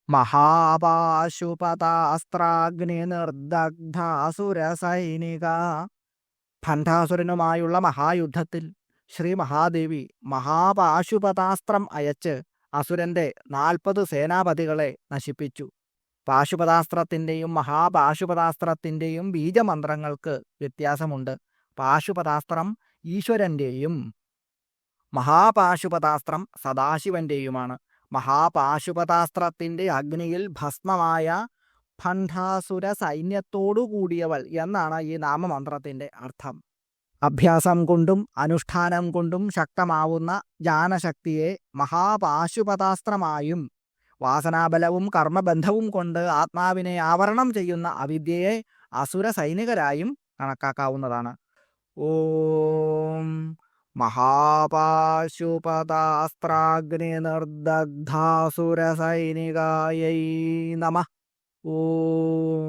മഹാപാശുപതാസ്ത്രാഗ്നിർദഗ്ധാസുരസൈനിക. ഭണ്ഡാസുരനുമായുള്ള മഹായുദ്ധത്തിൽ ശ്രീ മഹാദേവി മഹാപാശുപതാസ്ത്രം അയച്ച് അസുരന്റെ 40 സേനാപതികളെ നശിപ്പിച്ചു. പാശുപതാസ്ത്രത്തിൻ്റെയും മഹാപാശുപതാസ്ത്രത്തിൻ്റെയും ബീജമന്ത്രങ്ങൾക്ക് വ്യത്യാസമുണ്ട്. പാശുപതാസ്ത്രം ഈശ്വരൻ്റെയും മഹാപാശുപതാസ്ത്രം സദാശിവൻ്റെയുമാണ്. മഹാപാശുപതാസ്ത്രത്തിൻ്റെ അഗ്നിയിൽ ഭസ്മമായ ഭണ്ഡാസുര സൈന്യത്തോടു കൂടിയവൾ എന്നാണ് ഈ നാമമന്ത്രത്തിൻ്റെ അർത്ഥം. അഭ്യാസം കൊണ്ടും അനുഷ്ഠാനം കൊണ്ടും ശക്തമാവുന്ന ജ്ഞാനശക്തിയെ മഹാപാശുപതാസ്ത്രമായും വാസനാബലവും കർമ്മബന്ധവും കൊണ്ട് ആത്മാവിനെ ആവരണം ചെയ്യുന്ന അവിദ്യയെ അസുര സൈനികരായും കണക്കാക്കാവുന്നതാണ്. ഓം മഹാപാശുപതാസ്ത്രാഗ്നിർദഗ്ധാസുരസൈനികായൈ നമഃ. ഓം